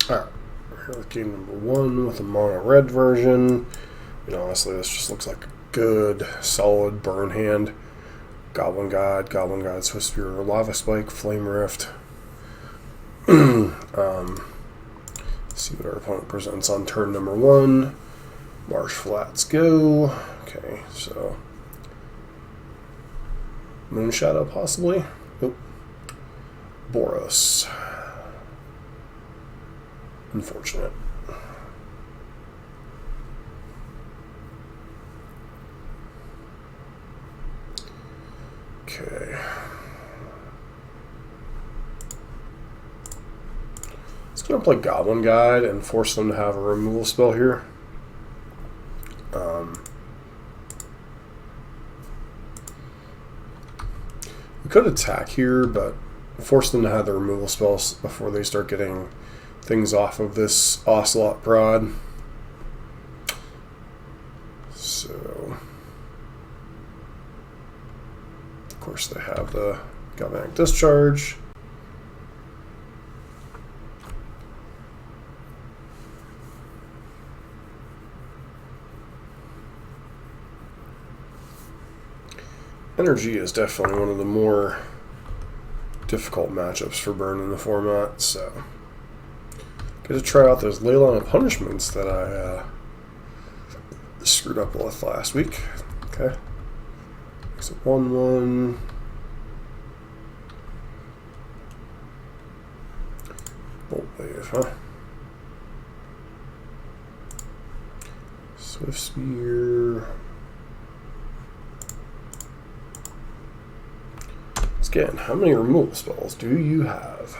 Alright, we're with game number 1 with a mono red version. Honestly, this just looks like a good, solid burn hand. Goblin God, Swift Spear, Lava Spike, Flame Rift. See what our opponent presents on turn number 1. Marsh Flats go. Okay, so Moon Shadow possibly. Nope. Boros. Unfortunate. Okay. It's going to play Goblin Guide and force them to have a removal spell here. We could attack here, but force them to have the removal spells before they start getting things off of this Ocelot Prod. So, of course, they have the Galvanic Discharge. Energy is definitely one of the more difficult matchups for Burn in the format, so get to try out those Ley Line of Punishments that I screwed up with last week. Okay. Makes it 1/1. Bolt Wave, huh? Swift Spear. Again, how many removal spells do you have?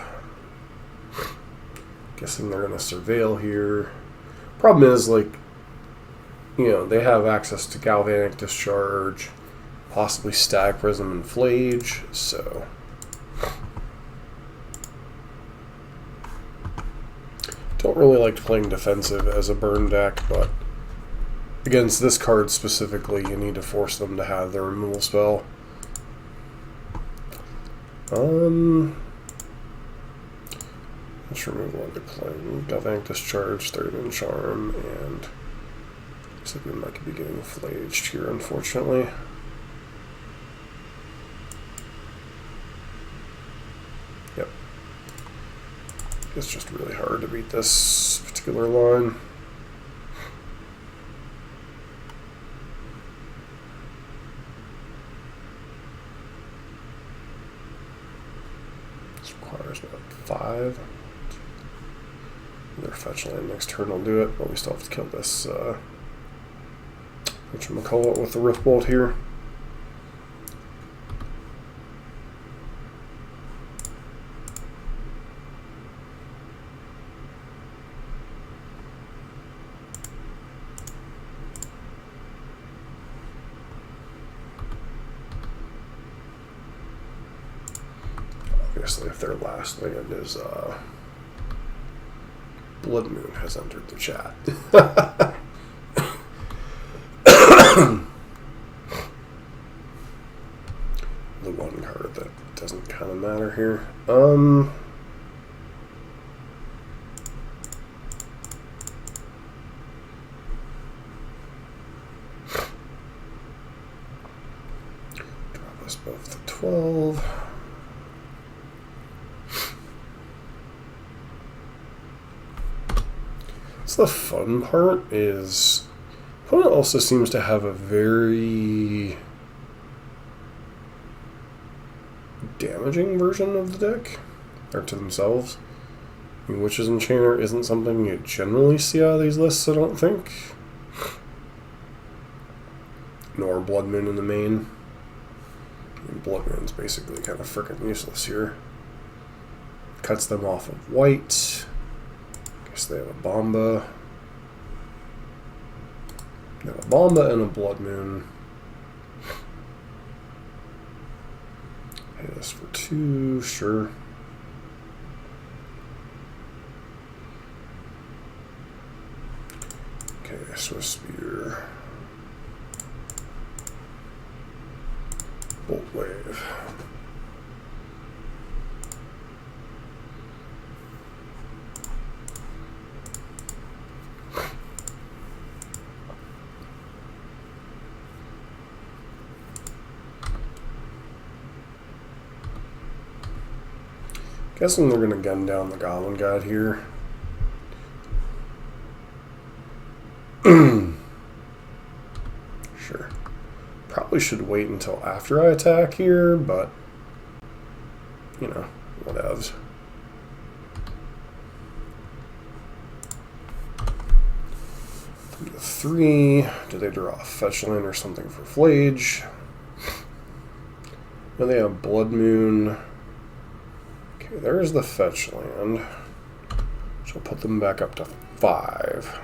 Guessing they're going to Surveil here. Problem is, like, they have access to Galvanic Discharge, possibly Stag Prism and Flage, so don't really like playing defensive as a burn deck, but against this card specifically, you need to force them to have their removal spell. Let's remove one to play. Galvanic Discharge, Third and Charm, and looks like we might be getting flaged here, unfortunately. Yep. It's just really hard to beat this particular line. Requires about 5. Their fetch land next turn will do it, but we still have to kill this whatchamacallit with the Rift Bolt here. Obviously, if their last land is Blood Moon has entered the chat. The one card that doesn't kind of matter here. Drop us both to 12. The fun part is opponent also seems to have a very damaging version of the deck, or to themselves. I mean, Witch's Enchanter isn't something you generally see out of these lists, I don't think. Nor Blood Moon in the main. I mean, Blood Moon's basically kind of freaking useless here. Cuts them off of white. They have a Bomba. They have a Bomba and a Blood Moon. Hit this for 2, sure. Okay, Swift Spear. Bolt Wave. Guessing they're going to gun down the Goblin Guide here. Sure. Probably should wait until after I attack here, but, you know, whatevs. Three. Do they draw a fetch land or something for Flage? No, they have Blood Moon. Okay, there's the fetch land. So I'll put them back up to 5.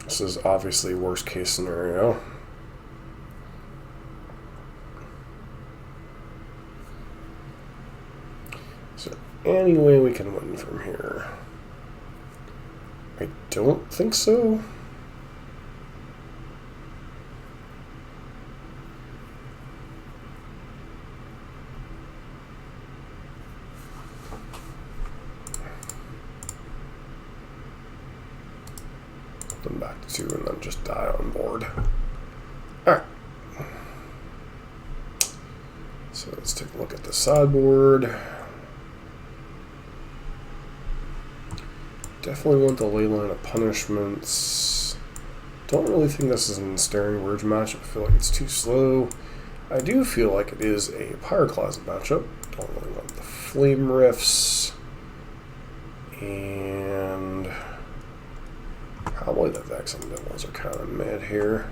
This is obviously worst case scenario. Is there any way we can win from here? I don't think so. Put them back to 2 and then just die on board. Alright. So let's take a look at the sideboard. Definitely want the Leyline of Punishments. Don't really think this is an Ensnaring Verge matchup. I feel like it's too slow. I do feel like it is a Pyroclasm matchup. Don't really want the Flame Rifts. And probably the Vex and Devils are kind of mid here.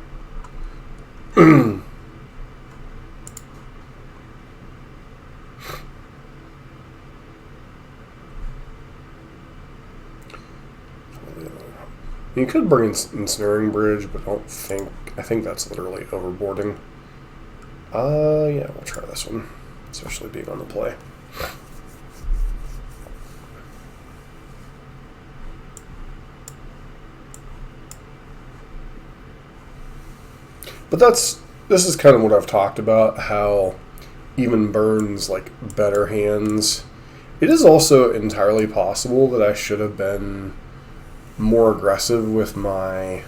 You could bring Ensnaring Bridge, but I think that's literally overboarding. Yeah, we'll try this one, especially being on the play. But this is kind of what I've talked about, how even Burns like better hands. It is also entirely possible that I should have been more aggressive with my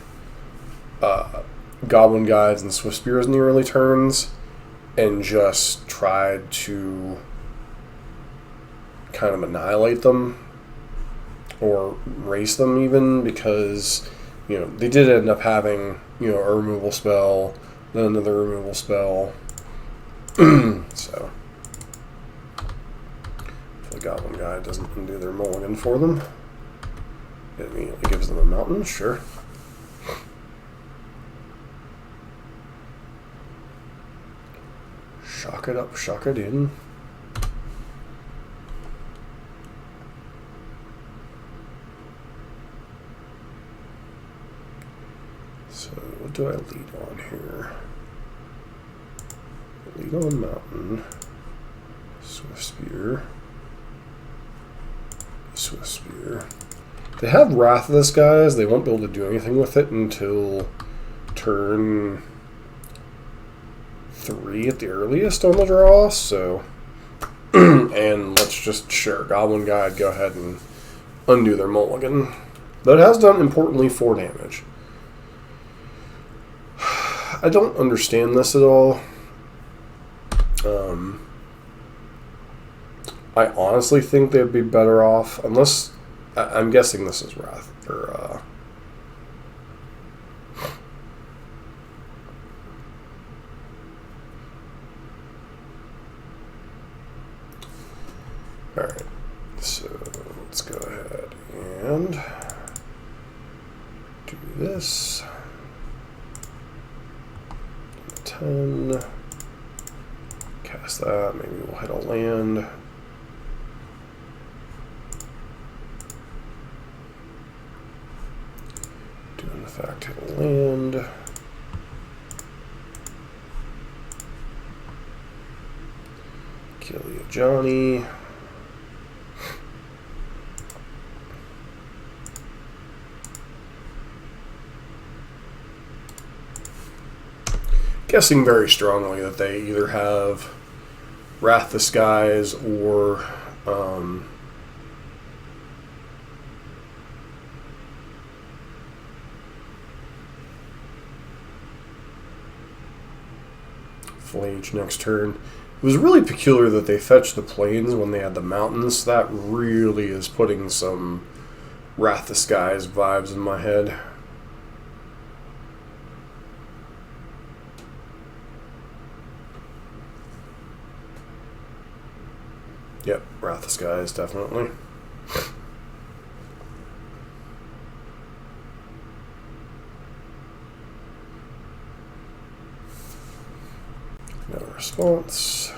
Goblin Guides and Swift Spears in the early turns and just tried to kind of annihilate them or race them even, because, you know, they did end up having, you know, a removal spell, then another removal spell. So if the Goblin Guide doesn't undo their mulligan for them, it immediately gives them a mountain, sure. Shock it up, shock it in. So what do I lead on here? Lead on mountain. Swift Spear. Swift Spear. They have Wrath of the Skies. They won't be able to do anything with it until turn 3 at the earliest on the draw, so and let's just share Goblin Guide, go ahead and undo their mulligan. But it has done, importantly, 4 damage. I don't understand this at all. I honestly think they'd be better off, unless I'm guessing this is Wrath, or alright, so let's go ahead and do this. 10. Cast that, maybe we'll hit a land. Do in fact hit a land. Kill you, Johnny. Guessing very strongly that they either have Wrath the Skies or hopefully each next turn. It was really peculiar that they fetched the plains when they had the mountains. That really is putting some Wrath the Skies vibes in my head. Yep, Wrath the Skies, definitely. No response.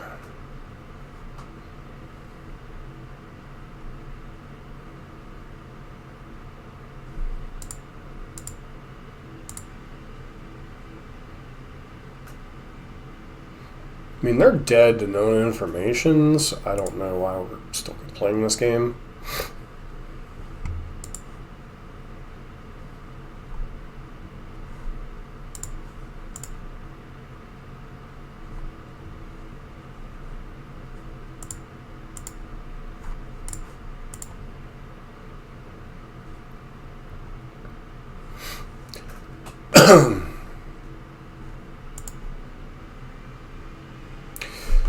I mean, they're dead to known informations. I don't know why we're still playing this game.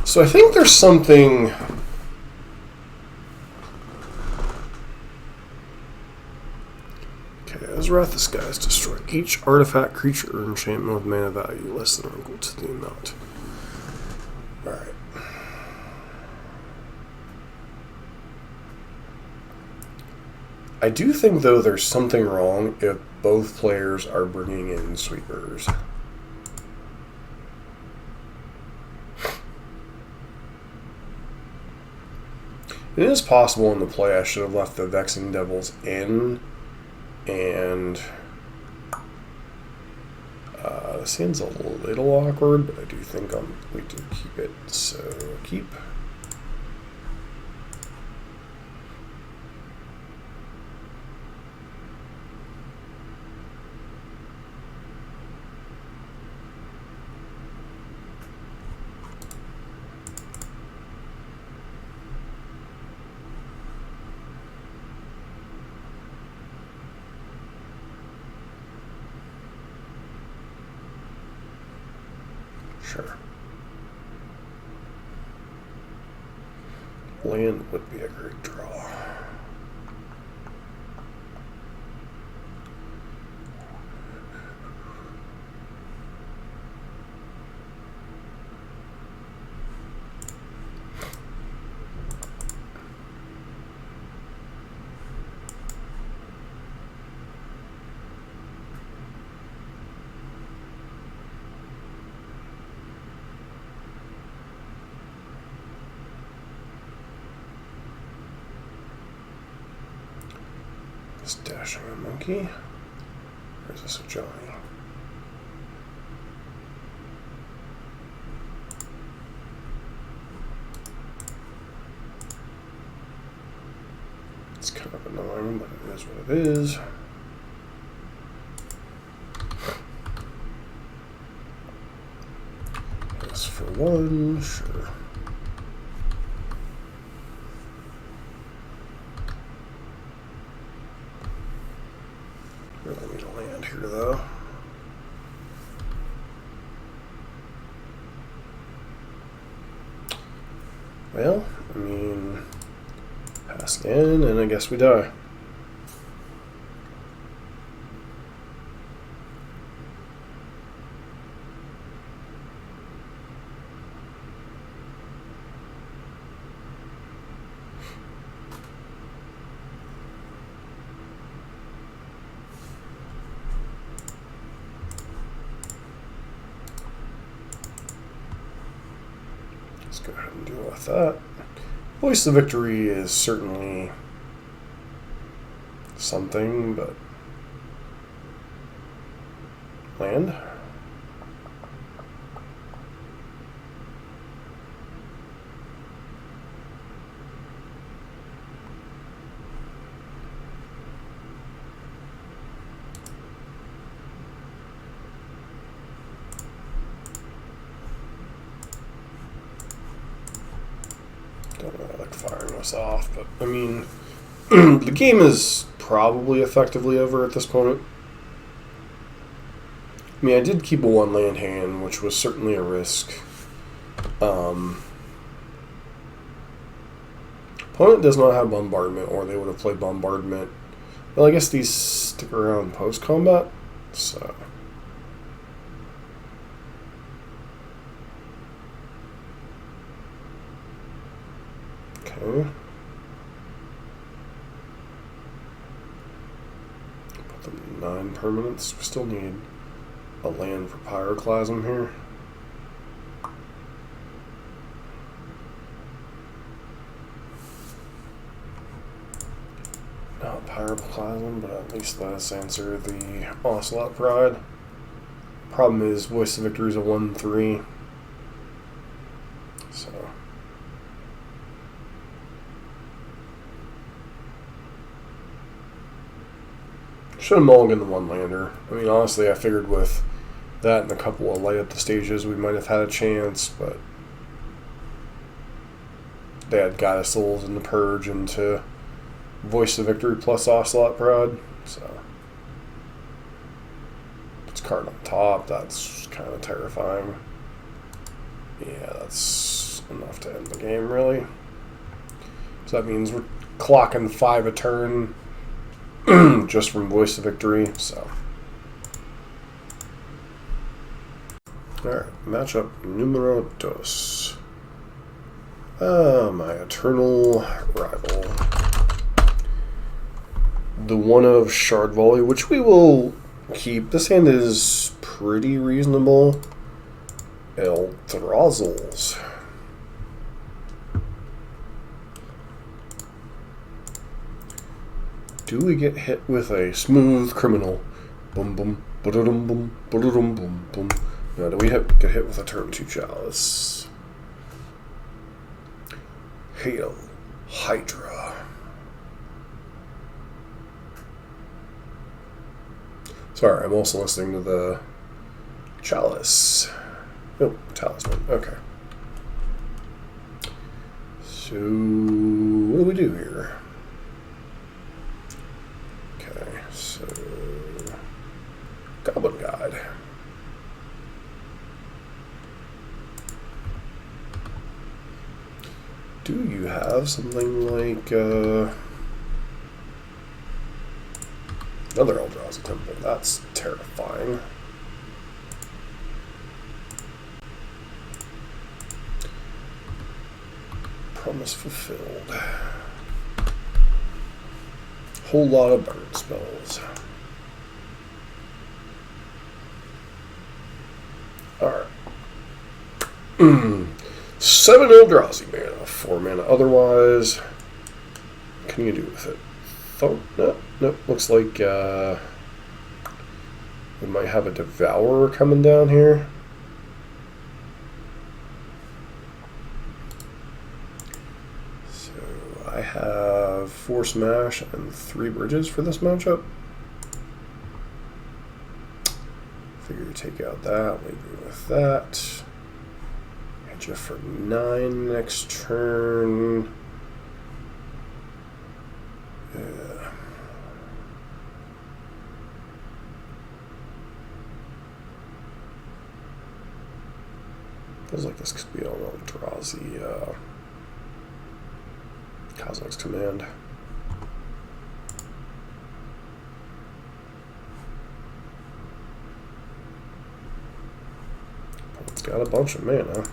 So I think there's something... Okay, as Wrath the Skies destroy each artifact, creature, or enchantment with mana value less than or equal to the amount. Alright. I do think, though, there's something wrong if both players are bringing in sweepers. It is possible in the play I should have left the Vexing Devils in, and this seems a little awkward, but I do think we do keep it, so keep. Sure. Land would be a great draw. Is dashing a monkey? Or is this a Johnny? It's kind of annoying, but it is what it is. This for one, sure. Really need a land here, though. Well, I mean, pass in, and I guess we die. Let's go ahead and deal with that. Voice of Victory is certainly something, but land. Don't really like firing this off, but I mean, the game is probably effectively over at this point. I mean, I did keep a one land hand, which was certainly a risk. Opponent does not have bombardment, or they would have played bombardment. Well, I guess these stick around post-combat, so... Okay. Put them in 9 permanents. We still need a land for Pyroclasm here. Not Pyroclasm, but at least let us answer the Ocelot Pride. Problem is, Voice of Victory is a 1/3. So... should have mulliganed the 1-lander. I mean, honestly, I figured with that and a couple of light up the stages, we might have had a chance, but they had Goddess Souls in the Purge into Voice of Victory plus Ocelot Pride, so it's card on top. That's kind of terrifying. Yeah, that's enough to end the game, really. So that means we're clocking 5 a turn just from Voice of Victory, so. Alright, matchup numero dos. My eternal rival. The one of Shard Volley, which we will keep. This hand is pretty reasonable. Eldrazi. Do we get hit with a smooth criminal? Boom boom, ba-da-dum boom, ba-da-dum boom boom. No, do we get hit with a turn 2 Chalice? Hail Hydra. Sorry, I'm also listening to the Chalice. Oh, Talisman. Okay. So, what do we do here? Okay, so... Goblin Guide. Do you have something like, another Eldrazi Temple? That's terrifying. Promise fulfilled. Whole lot of burn spells. Alright. 7 Eldrazi mana, 4 mana otherwise. What can you do with it? No, nope. Looks like we might have a Devourer coming down here. So I have 4 Smash and 3 Bridges for this matchup. Figure take out that, leave you with that. Hit you for 9 next turn. Yeah. Feels like this could be on Eldrazi Cosmic's Command. It's got a bunch of mana.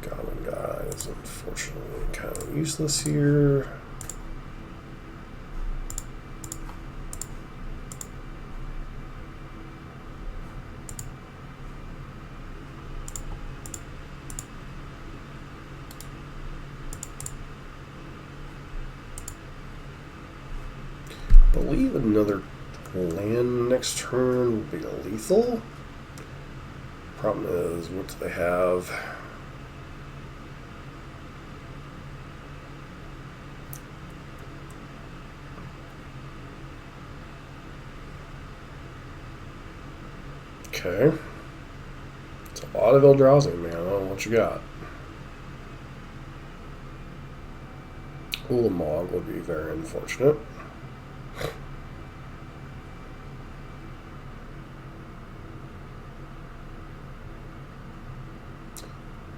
Goblin Guy is unfortunately kind of useless here. I believe another land next turn will be lethal. Problem is, what do they have? Okay. It's a lot of Eldrazi, man. I don't know what you got. Ulamog would be very unfortunate. 。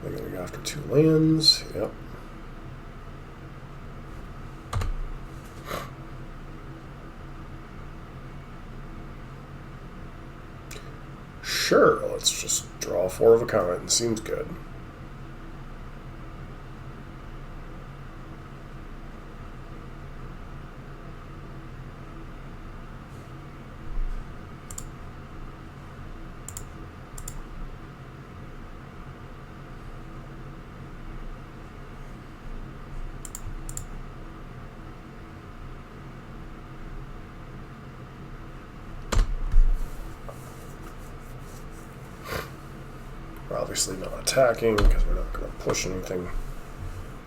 They're going to go after 2 lands. Yep. Sure, let's just draw 4 of a kind. Seems good. We're obviously not attacking because we're not going to push anything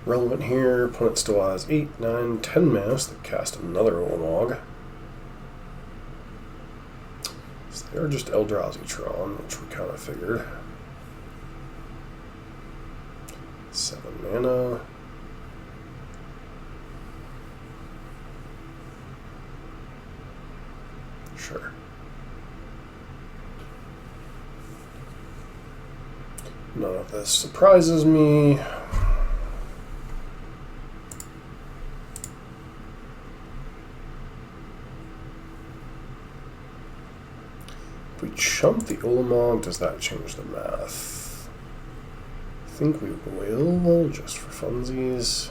relevant here. Opponent still has 8, 9, 10 mass that cast another Ulamog. So they're just Eldrazi Tron, which we kind of figured. 7 mana. Sure. None of this surprises me. If we chump the Ulamog, does that change the math? I think we will, just for funsies.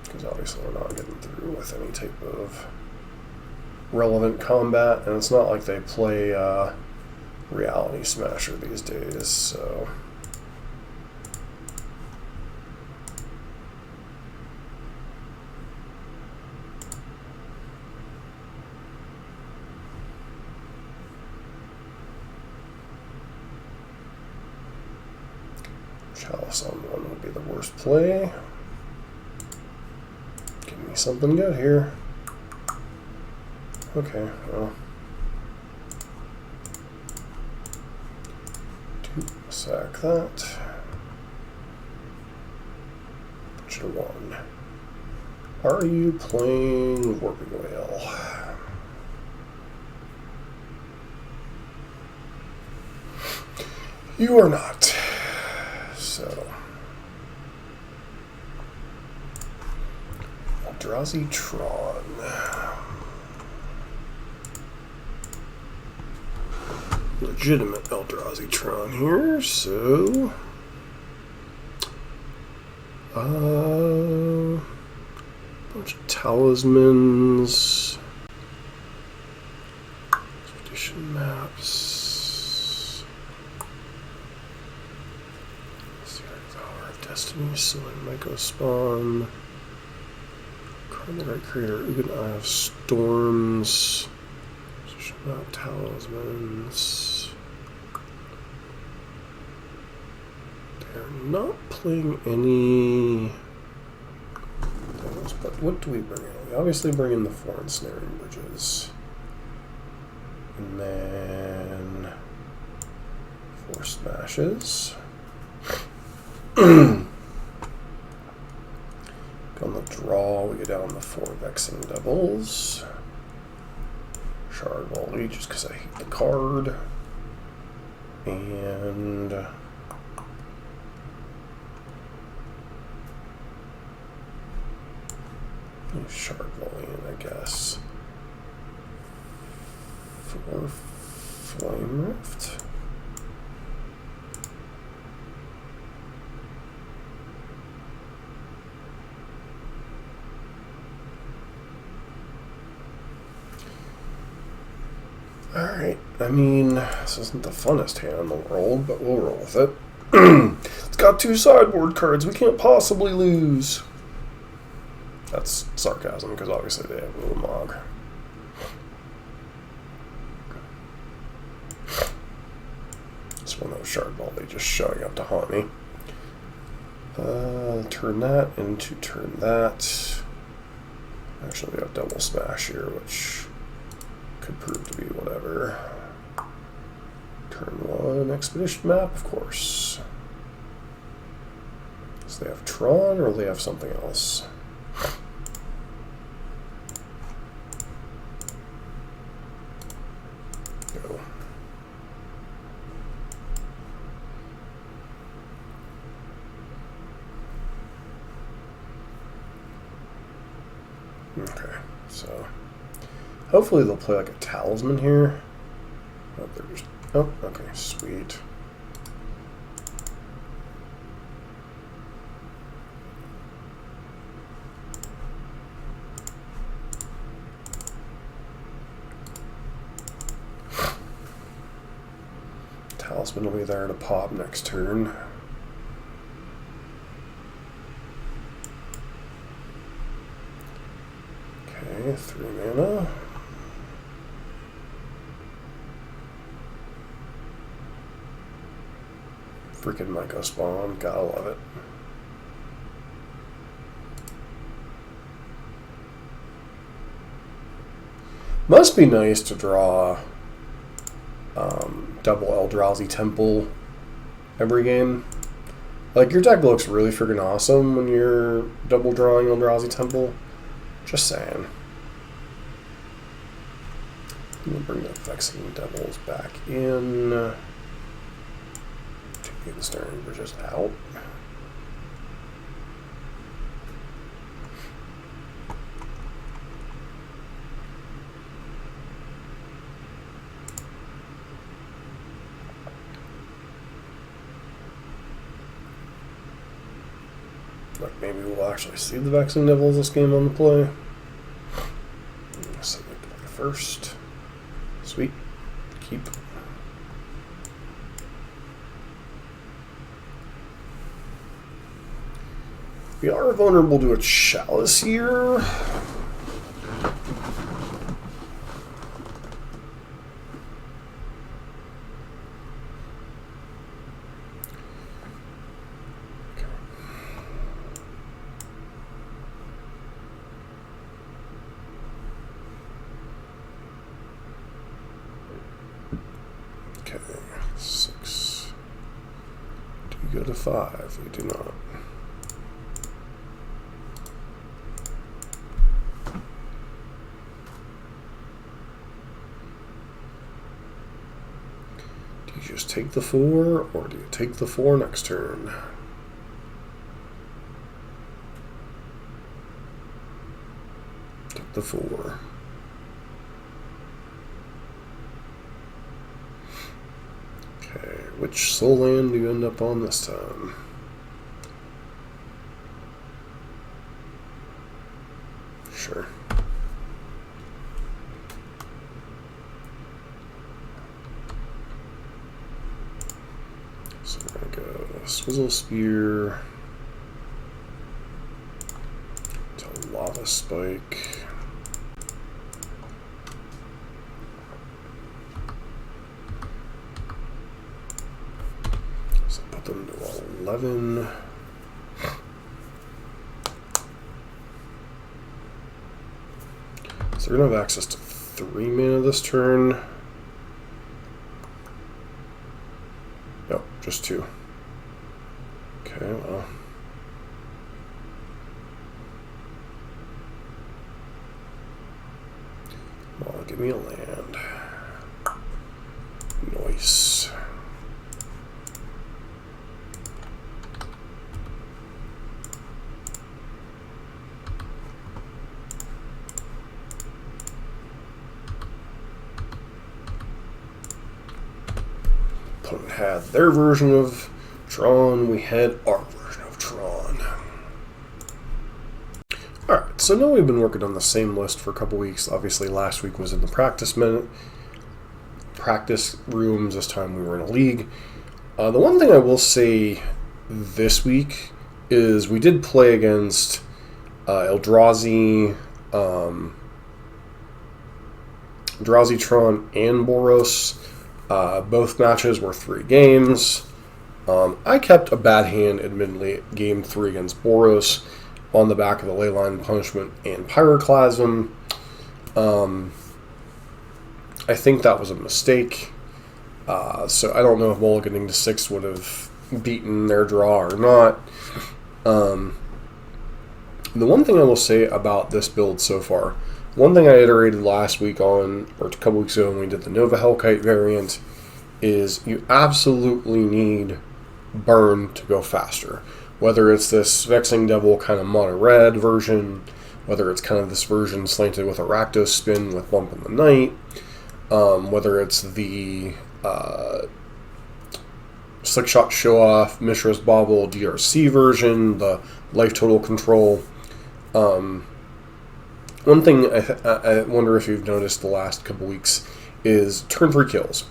Because obviously we're not getting through with any type of relevant combat, and it's not like they play Reality Smasher these days, so Chalice on 1 would be the worst play. Give me something good here. Okay, well. Sack that. Put you to 1. Are you playing Warping Whale? You are not. So. Eldrazi Tron. Legitimate Eldrazi Tron here, so bunch of talismans, expedition maps, Power of Destiny, Sullen Myco Spawn, Card the Right Creator, Ugin Eye of Storms, expedition map, talismans. They're not playing any things, but what do we bring in? We obviously bring in the 4 ensnaring bridges. And then 4 smashes. On the draw, we get down the 4 vexing devils. Shard Volley, just because I hate the card. And Shard Volley, I guess. 4 Flame Rift. Alright, I mean, this isn't the funnest hand in the world, but we'll roll with it. It's got 2 sideboard cards, we can't possibly lose. That's sarcasm, because obviously they have Ulamog. It's one of those Shard Volley just showing up to haunt me. Turn that into turn that. Actually, we have double smash here, which could prove to be whatever. Turn 1 expedition map, of course. So they have Tron, or they have something else? Go. Okay, so hopefully they'll play like a talisman here. Oh, they're just, oh, okay, sweet. Talisman will be there to pop next turn. Okay, 3 mana. Freaking Myco Spawn, gotta love it. Must be nice to draw double Eldrazi Temple every game. Like, your deck looks really freaking awesome when you're double drawing Eldrazi Temple. Just saying. I'm gonna bring the Vexing Devils back in. Take the Staring Bridges out. Like, maybe we'll actually see the Vexing Devils this game on the play. So we play first. Sweet. Keep. We are vulnerable to a Chalice here. Okay, 6. Do you go to 5? You do not. Do you just take the 4, or do you take the 4 next turn? Take the 4. Okay, which soul land do you end up on this time? Sure. So we're going to go Swizzle Spear to Lava Spike. So put them to 11. So we're going to have access to 3 mana this turn. Nope, just 2. Okay, well. Well, give me a land. Nice. Opponent had their version of Tron, we had our version of Tron. Alright, so now we've been working on the same list for a couple weeks. Obviously last week was in the practice rooms, this time we were in a league. The one thing I will say this week is we did play against Eldrazi, Eldrazi Tron and Boros. Both matches were 3 games. I kept a bad hand, admittedly, game 3 against Boros on the back of the Leyline Punishment and Pyroclasm. I think that was a mistake. So I don't know if mulliganing to 6 would have beaten their draw or not. The one thing I will say about this build so far, one thing I iterated last week on, or a couple weeks ago when we did the Nova Hellkite variant, is you absolutely need burn to go faster. Whether it's this Vexing Devil kind of mono red version, whether it's kind of this version slanted with a Rakdos spin with Bump in the Night, whether it's the Slick Shot Show Off, Mishra's Bauble DRC version, the life total control. One thing I wonder if you've noticed the last couple weeks is turn 3 kills.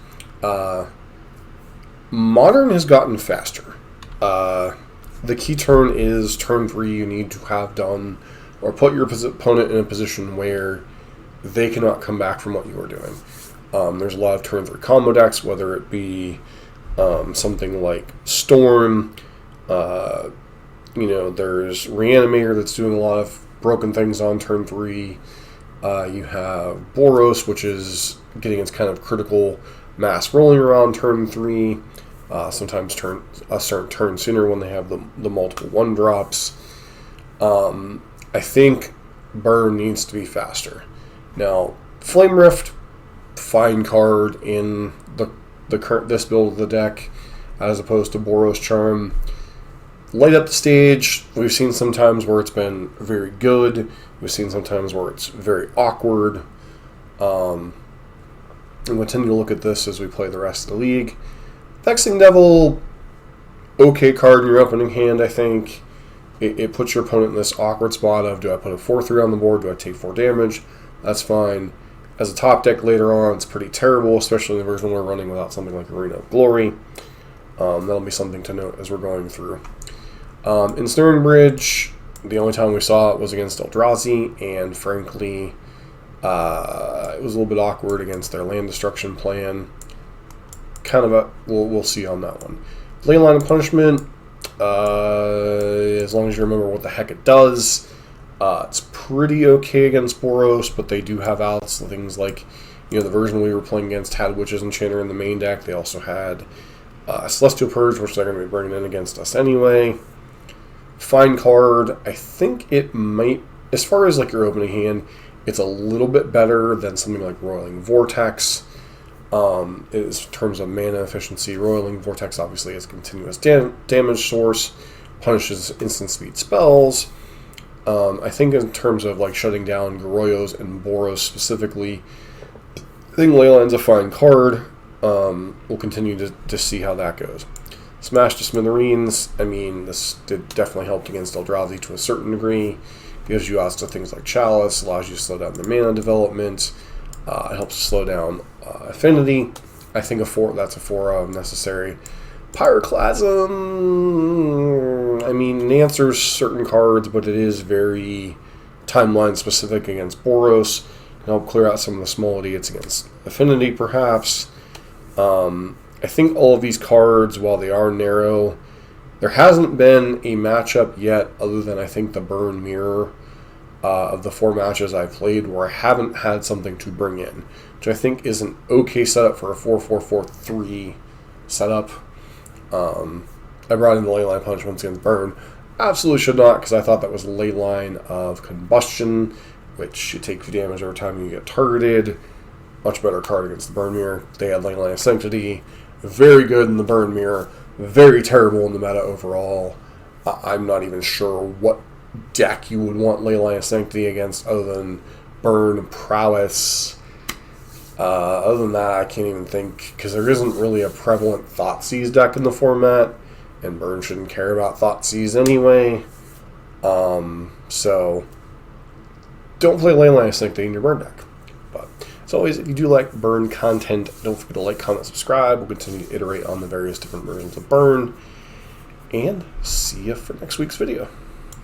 Modern has gotten faster. The key turn is turn 3 you need to have done, or put your opponent in a position where they cannot come back from what you are doing. There's a lot of turn 3 combo decks, whether it be something like Storm, there's Reanimator that's doing a lot of broken things on turn 3. You have Boros, which is getting its kind of critical mass rolling around turn 3. Sometimes a certain turn sooner when they have the multiple 1-drops. I think burn needs to be faster. Now, Flame Rift, fine card in this build of the deck, as opposed to Boros Charm. Light up the stage. We've seen sometimes where it's been very good. We've seen sometimes where it's very awkward. And we'll continue to look at this as we play the rest of the league. Vexing Devil, okay card in your opening hand, I think. It puts your opponent in this awkward spot of, do I put a 4/3 on the board? Do I take 4 damage? That's fine. As a top deck later on, it's pretty terrible, especially in the version we're running without something like Arena of Glory. That'll be something to note as we're going through. Ensnaring Bridge, the only time we saw it was against Eldrazi, and frankly, it was a little bit awkward against their land destruction plan. Kind of we'll see on that one. Leyline of Punishment, as long as you remember what the heck it does, it's pretty okay against Boros, but they do have outs. Things like, the version we were playing against had Witch's Enchanter in the main deck. They also had Celestial Purge, which they're going to be bringing in against us anyway. Fine card. I think it might, as far as like your opening hand, it's a little bit better than something like Roiling Vortex. In terms of mana efficiency, Roiling Vortex obviously is a continuous damage source, punishes instant speed spells. I think in terms of like shutting down Garroyos and Boros specifically, I think Leyline's a fine card. We'll continue to see how that goes. Smash to Smithereens, I mean, this did definitely help against Eldrazi to a certain degree. Gives you odds to things like Chalice, allows you to slow down the mana development. It helps to slow down Affinity. I think that's a 4 of necessary. Pyroclasm, I mean, it answers certain cards, but it is very timeline specific against Boros. Can help clear out some of the small idiots against Affinity, perhaps. I think all of these cards, while they are narrow, there hasn't been a matchup yet other than I think the Burn Mirror of the 4 matches I've played where I haven't had something to bring in, which I think is an okay setup for a 4-4-4-3 setup. I brought in the Leyline Punishments against Burn. Absolutely should not, because I thought that was a Leyline of Combustion, which you take 2 damage every time you get targeted. Much better card against the Burn Mirror. They had Leyline of Sanctity. Very good in the Burn Mirror. Very terrible in the meta overall. I'm not even sure what deck you would want Leyline of Sanctity against other than Burn Prowess. Other than that, I can't even think, because there isn't really a prevalent Thoughtseize deck in the format, and Burn shouldn't care about Thoughtseize anyway. So, don't play Leyline of Sanctity in your Burn deck. But, as always, if you do like Burn content, don't forget to like, comment, subscribe. We'll continue to iterate on the various different versions of Burn. And see you for next week's video.